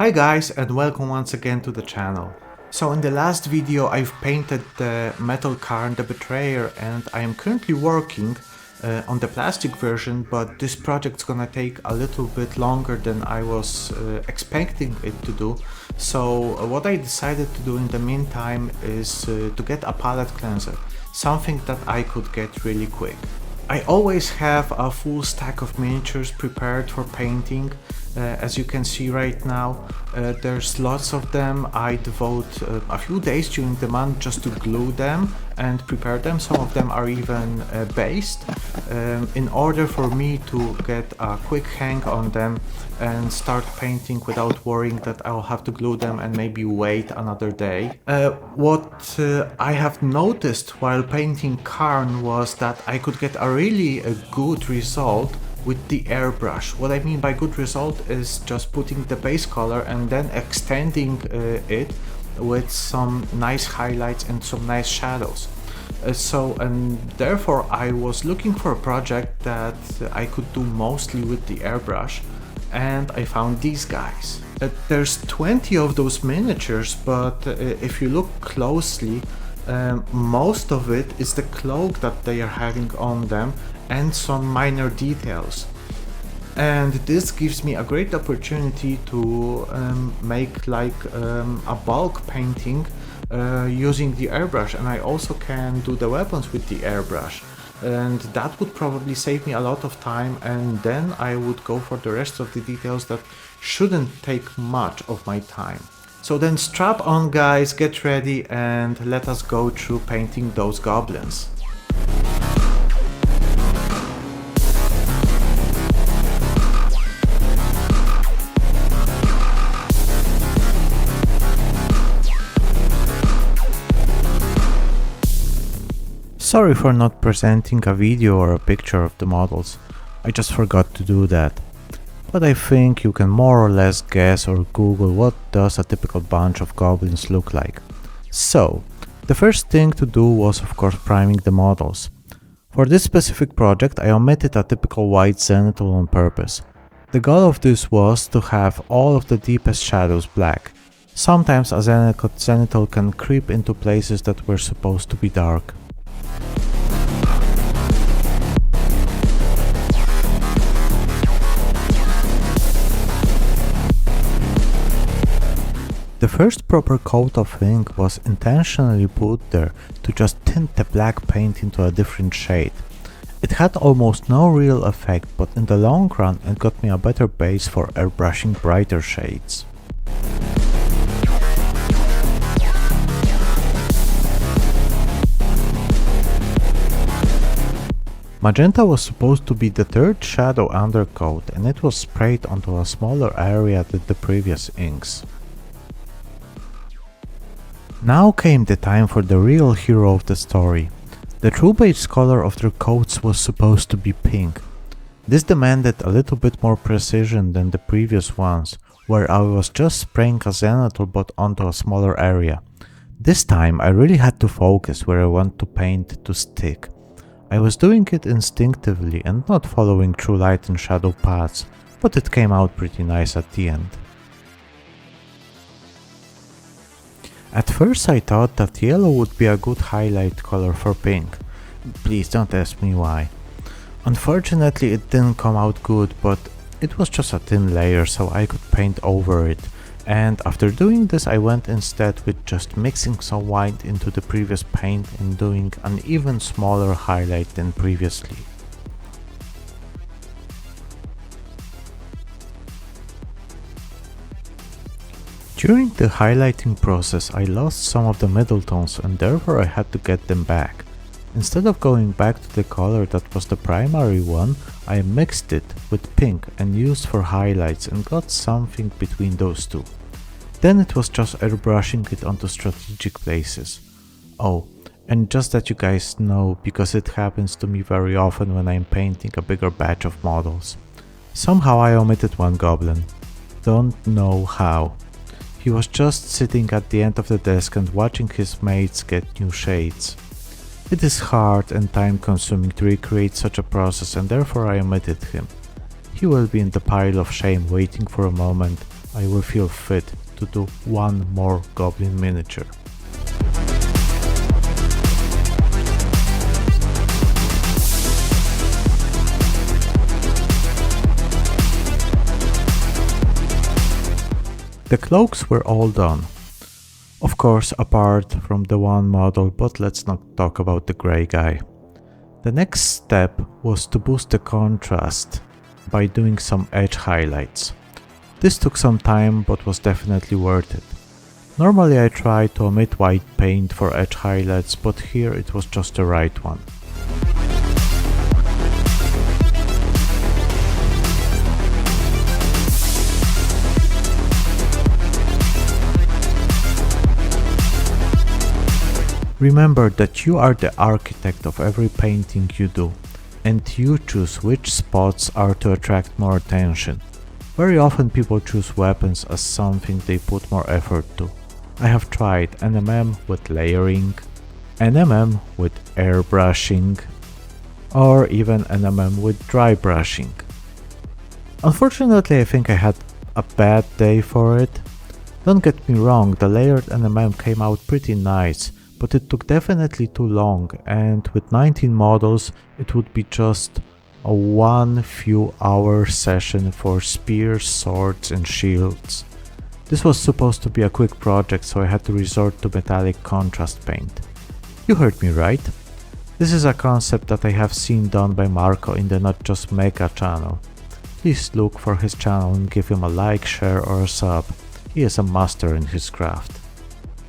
Hi guys, and welcome once again to the channel. So in the last video I've painted the metal car and the betrayer, and I am currently working on the plastic version, but this project's gonna take a little bit longer than I was expecting it to do. So what I decided to do in the meantime is to get a palette cleanser, something that I could get really quick. I always have a full stack of miniatures prepared for painting. As you can see right now, there's lots of them. I devote a few days during the month just to glue them and prepare them. Some of them are even based in order for me to get a quick hang on them and start painting without worrying that I'll have to glue them and maybe wait another day. What I have noticed while painting Karn was that I could get a really good result with the airbrush. What I mean by good result is just putting the base color and then extending it with some nice highlights and some nice shadows. And therefore I was looking for a project that I could do mostly with the airbrush, and I found these guys. There's 20 of those miniatures, but if you look closely, most of it is the cloak that they are having on them and some minor details. And this gives me a great opportunity to make like a bulk painting using the airbrush, and I also can do the weapons with the airbrush. And that would probably save me a lot of time, and then I would go for the rest of the details that shouldn't take much of my time. So then strap on guys, get ready, and let us go through painting those goblins. Sorry for not presenting a video or a picture of the models, I just forgot to do that. But I think you can more or less guess or Google what does a typical bunch of goblins look like. So, the first thing to do was of course priming the models. For this specific project I omitted a typical white zenithal on purpose. The goal of this was to have all of the deepest shadows black. Sometimes a zenithal can creep into places that were supposed to be dark. The first proper coat of ink was intentionally put there to just tint the black paint into a different shade. It had almost no real effect, but in the long run it got me a better base for airbrushing brighter shades. Magenta was supposed to be the third shadow undercoat, and it was sprayed onto a smaller area than the previous inks. Now came the time for the real hero of the story. The true base color of their coats was supposed to be pink. This demanded a little bit more precision than the previous ones, where I was just spraying a zenithal but onto a smaller area. This time I really had to focus where I want to paint to stick. I was doing it instinctively and not following true light and shadow paths, but it came out pretty nice at the end. At first I thought that yellow would be a good highlight color for pink. Please don't ask me why. Unfortunately it didn't come out good, but it was just a thin layer so I could paint over it. And after doing this I went instead with just mixing some white into the previous paint and doing an even smaller highlight than previously. During the highlighting process I lost some of the middle tones and therefore I had to get them back. Instead of going back to the color that was the primary one, I mixed it with pink and used for highlights and got something between those two. Then it was just airbrushing it onto strategic places. Oh, and just that you guys know, because it happens to me very often when I'm painting a bigger batch of models. Somehow I omitted one goblin. Don't know how. He was just sitting at the end of the desk and watching his mates get new shades. It is hard and time consuming to recreate such a process, and therefore I omitted him. He will be in the pile of shame waiting for a moment I will feel fit to do one more goblin miniature. The cloaks were all done. Of course, apart from the one model, but let's not talk about the grey guy. The next step was to boost the contrast by doing some edge highlights. This took some time, but was definitely worth it. Normally I try to omit white paint for edge highlights, but here it was just the right one. Remember that you are the architect of every painting you do, and you choose which spots are to attract more attention. Very often people choose weapons as something they put more effort to. I have tried NMM with layering, NMM with airbrushing, or even NMM with dry brushing. Unfortunately, I think I had a bad day for it. Don't get me wrong, the layered NMM came out pretty nice, but it took definitely too long, and with 19 models it would be just a one few hour session for spears, swords and shields. This was supposed to be a quick project, so I had to resort to metallic contrast paint. You heard me right. This is a concept that I have seen done by Marco in the Not Just Mecha channel. Please look for his channel and give him a like, share or a sub. He is a master in his craft.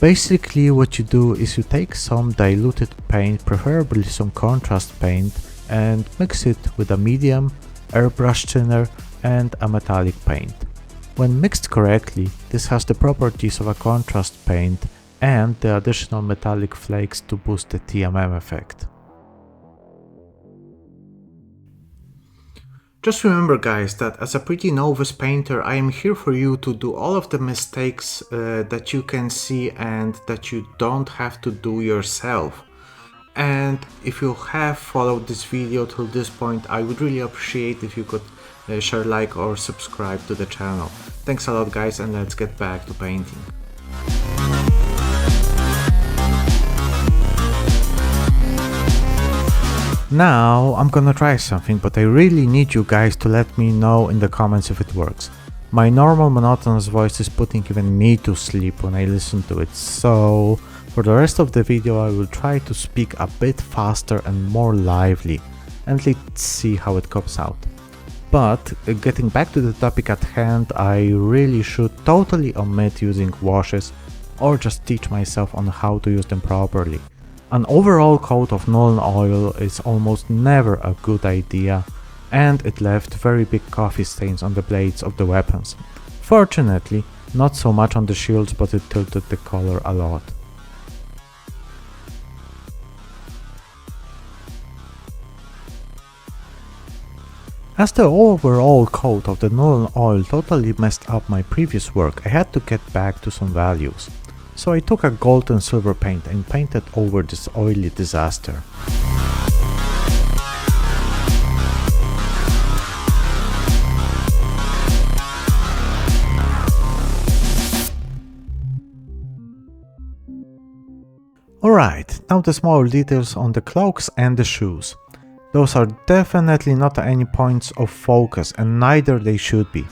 Basically what you do is you take some diluted paint, preferably some contrast paint, and mix it with a medium, airbrush thinner and a metallic paint. When mixed correctly, this has the properties of a contrast paint and the additional metallic flakes to boost the TMM effect. Just remember guys that as a pretty novice painter I am here for you to do all of the mistakes that you can see and that you don't have to do yourself. And if you have followed this video till this point, I would really appreciate if you could share, like or subscribe to the channel. Thanks a lot guys, and let's get back to painting. Now I'm gonna try something, but I really need you guys to let me know in the comments if it works. My normal monotonous voice is putting even me to sleep when I listen to it, so for the rest of the video I will try to speak a bit faster and more lively, and let's see how it comes out. But getting back to the topic at hand, I really should totally omit using washes or just teach myself on how to use them properly. An overall coat of Nuln oil is almost never a good idea, and it left very big coffee stains on the blades of the weapons. Fortunately, not so much on the shields, but it tilted the color a lot. As the overall coat of the Nuln oil totally messed up my previous work, I had to get back to some values. So I took a gold and silver paint and painted over this oily disaster. Alright, now the small details on the cloaks and the shoes. Those are definitely not any points of focus, and neither they should be.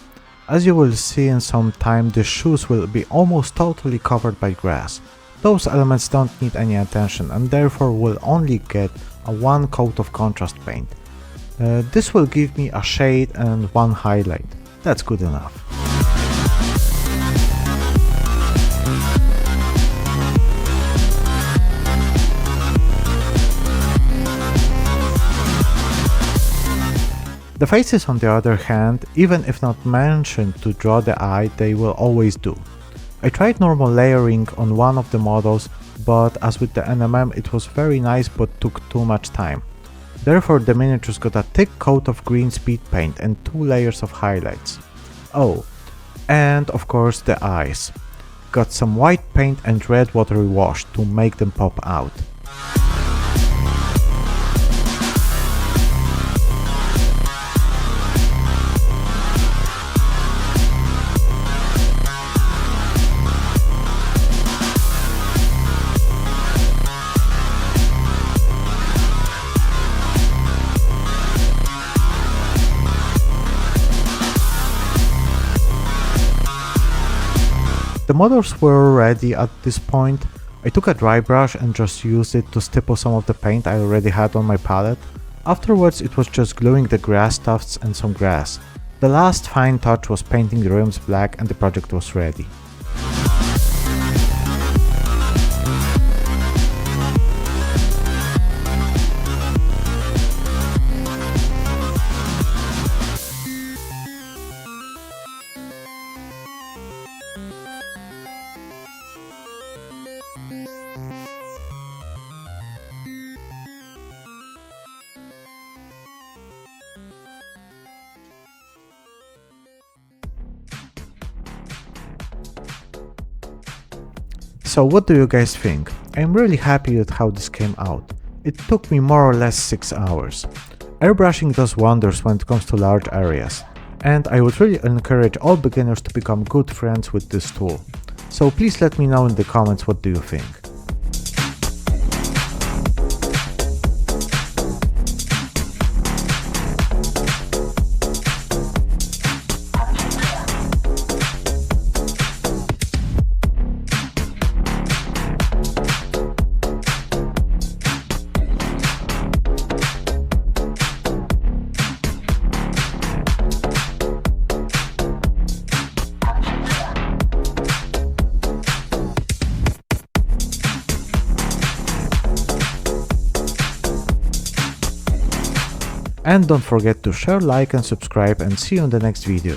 As you will see in some time, the shoes will be almost totally covered by grass. Those elements don't need any attention and therefore will only get a one coat of contrast paint. This will give me a shade and one highlight. That's good enough. The faces, on the other hand, even if not mentioned to draw the eye, they will always do. I tried normal layering on one of the models, but as with the NMM it was very nice but took too much time. Therefore the miniatures got a thick coat of green speed paint and 2 layers of highlights. Oh, and of course the eyes. Got some white paint and red watery wash to make them pop out. The models were ready at this point. I took a dry brush and just used it to stipple some of the paint I already had on my palette. Afterwards it was just gluing the grass tufts and some grass. The last fine touch was painting the rims black and the project was ready. So what do you guys think? I'm really happy with how this came out. It took me more or less 6 hours. Airbrushing does wonders when it comes to large areas, and I would really encourage all beginners to become good friends with this tool. So please let me know in the comments what do you think. And don't forget to share, like and subscribe, and see you in the next video.